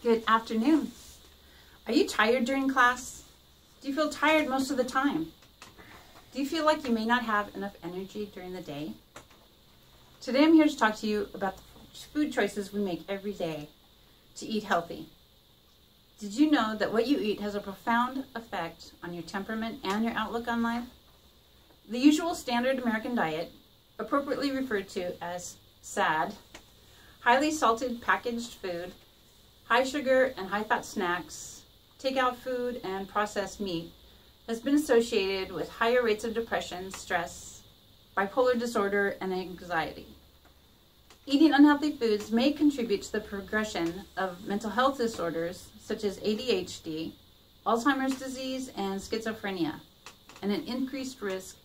Good afternoon. Are you tired during class? Do you feel tired most of the time? Do you feel like you may not have enough energy during the day? Today I'm here to talk to you about the food choices we make every day to eat healthy. Did you know that what you eat has a profound effect on your temperament and your outlook on life? The usual standard American diet, appropriately referred to as SAD, highly salted packaged food, high sugar and high fat snacks, takeout food, and processed meat, has been associated with higher rates of depression, stress, bipolar disorder, and anxiety. Eating unhealthy foods may contribute to the progression of mental health disorders such as ADHD, Alzheimer's disease, and schizophrenia, and an increased risk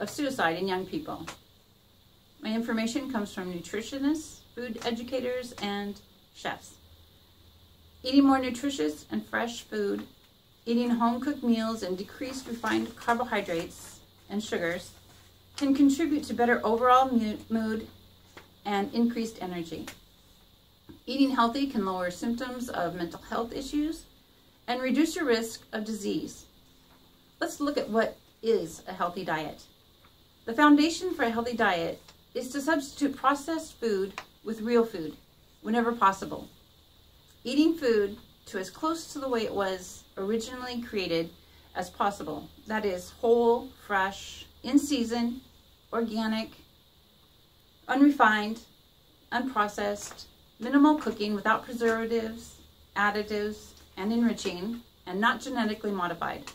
of suicide in young people. My information comes from nutritionists, food educators, and chefs. Eating more nutritious and fresh food, eating home-cooked meals and decreased refined carbohydrates and sugars can contribute to better overall mood and increased energy. Eating healthy can lower symptoms of mental health issues and reduce your risk of disease. Let's look at what is a healthy diet. The foundation for a healthy diet is to substitute processed food with real food whenever possible. Eating food to as close to the way it was originally created as possible. That is whole, fresh, in season, organic, unrefined, unprocessed, minimal cooking without preservatives, additives, and enriching, and not genetically modified.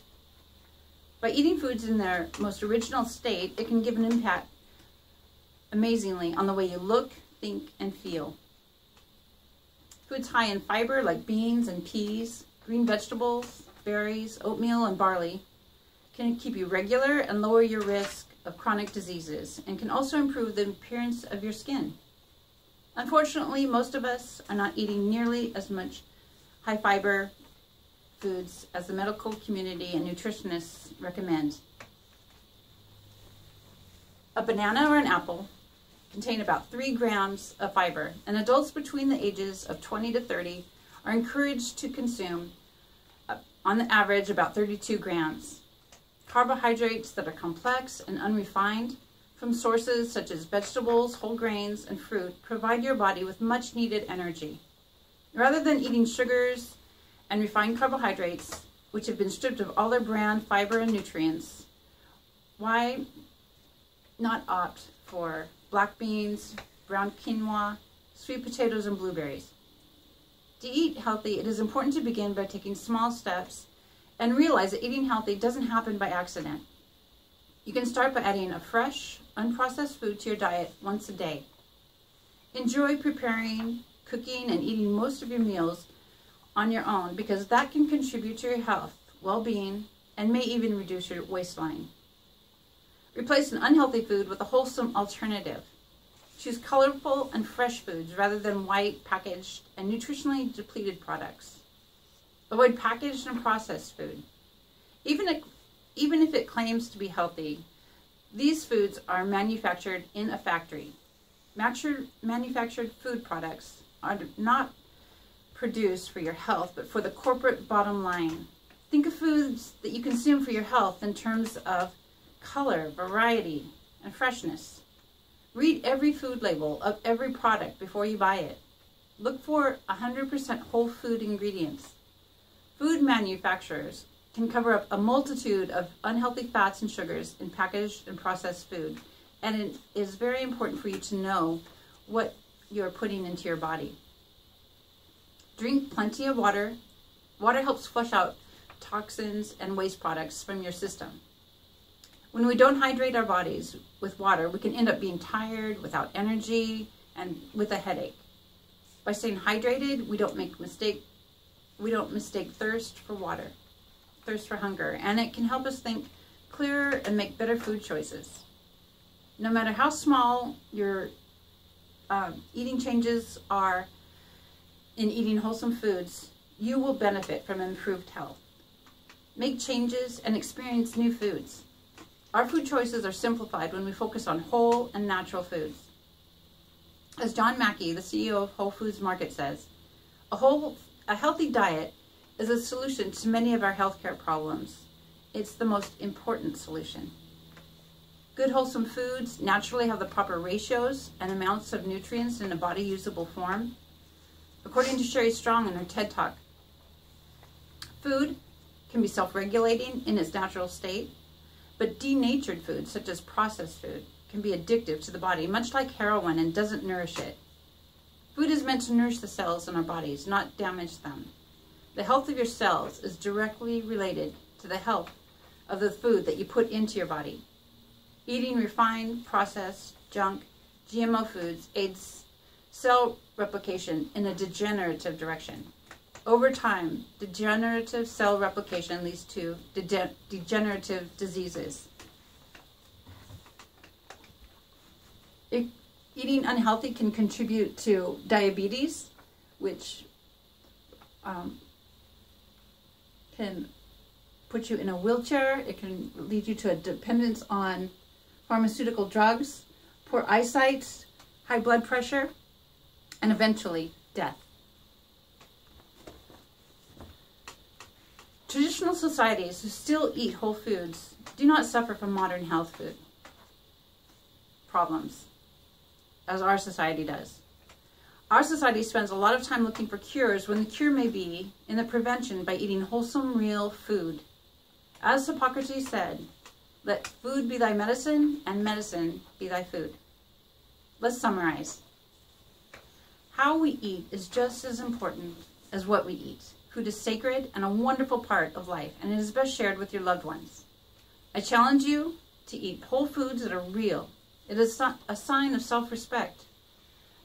By eating foods in their most original state, it can give an impact amazingly on the way you look, think, and feel. Foods high in fiber like beans and peas, green vegetables, berries, oatmeal, and barley can keep you regular and lower your risk of chronic diseases, and can also improve the appearance of your skin. Unfortunately, most of us are not eating nearly as much high fiber foods as the medical community and nutritionists recommend. A banana or an apple contain about 3 grams of fiber, and adults between the ages of 20 to 30 are encouraged to consume, on the average, about 32 grams. Carbohydrates that are complex and unrefined from sources such as vegetables, whole grains, and fruit provide your body with much needed energy. Rather than eating sugars and refined carbohydrates, which have been stripped of all their bran, fiber, and nutrients, why not opt for black beans, brown quinoa, sweet potatoes, and blueberries? To eat healthy, it is important to begin by taking small steps and realize that eating healthy doesn't happen by accident. You can start by adding a fresh, unprocessed food to your diet once a day. Enjoy preparing, cooking, and eating most of your meals on your own, because that can contribute to your health, well-being, and may even reduce your waistline. Replace an unhealthy food with a wholesome alternative. Choose colorful and fresh foods rather than white, packaged, and nutritionally depleted products. Avoid packaged and processed food. Even if it claims to be healthy, these foods are manufactured in a factory. Manufactured food products are not produced for your health, but for the corporate bottom line. Think of foods that you consume for your health in terms of color, variety, and freshness. Read every food label of every product before you buy it. Look for 100% whole food ingredients. Food manufacturers can cover up a multitude of unhealthy fats and sugars in packaged and processed food, and it is very important for you to know what you're putting into your body. Drink plenty of water. Water helps flush out toxins and waste products from your system. When we don't hydrate our bodies with water, we can end up being tired, without energy, and with a headache. By staying hydrated, we don't mistake thirst for water, thirst for hunger, and it can help us think clearer and make better food choices. No matter how small your eating changes are in eating wholesome foods, you will benefit from improved health. Make changes and experience new foods. Our food choices are simplified when we focus on whole and natural foods. As John Mackey, the CEO of Whole Foods Market, says, a whole A healthy diet is a solution to many of our healthcare problems. It's the most important solution. Good wholesome foods naturally have the proper ratios and amounts of nutrients in a body usable form. According to Sherry Strong in her TED Talk, food can be self-regulating in its natural state, but denatured foods, such as processed food, can be addictive to the body, much like heroin, and doesn't nourish it. Food is meant to nourish the cells in our bodies, not damage them. The health of your cells is directly related to the health of the food that you put into your body. Eating refined, processed, junk, GMO foods aids cell replication in a degenerative direction. Over time, degenerative cell replication leads to degenerative diseases. Eating unhealthy can contribute to diabetes, which can put you in a wheelchair. It can lead you to a dependence on pharmaceutical drugs, poor eyesight, high blood pressure, and eventually death. Traditional societies who still eat whole foods do not suffer from modern health food problems, as our society does. Our society spends a lot of time looking for cures when the cure may be in the prevention by eating wholesome, real food. As Hippocrates said, let food be thy medicine and medicine be thy food. Let's summarize. How we eat is just as important as what we eat. Food is sacred and a wonderful part of life, and it is best shared with your loved ones. I challenge you to eat whole foods that are real. It is a sign of self-respect.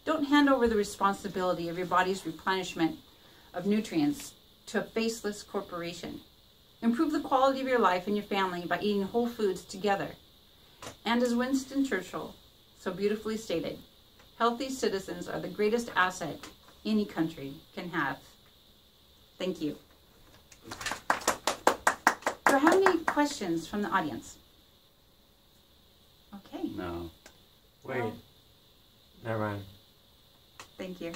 Don't hand over the responsibility of your body's replenishment of nutrients to a faceless corporation. Improve the quality of your life and your family by eating whole foods together. And as Winston Churchill so beautifully stated, healthy citizens are the greatest asset any country can have. Thank you. Do I have any questions from the audience? Okay. No. Wait. Never mind. Thank you.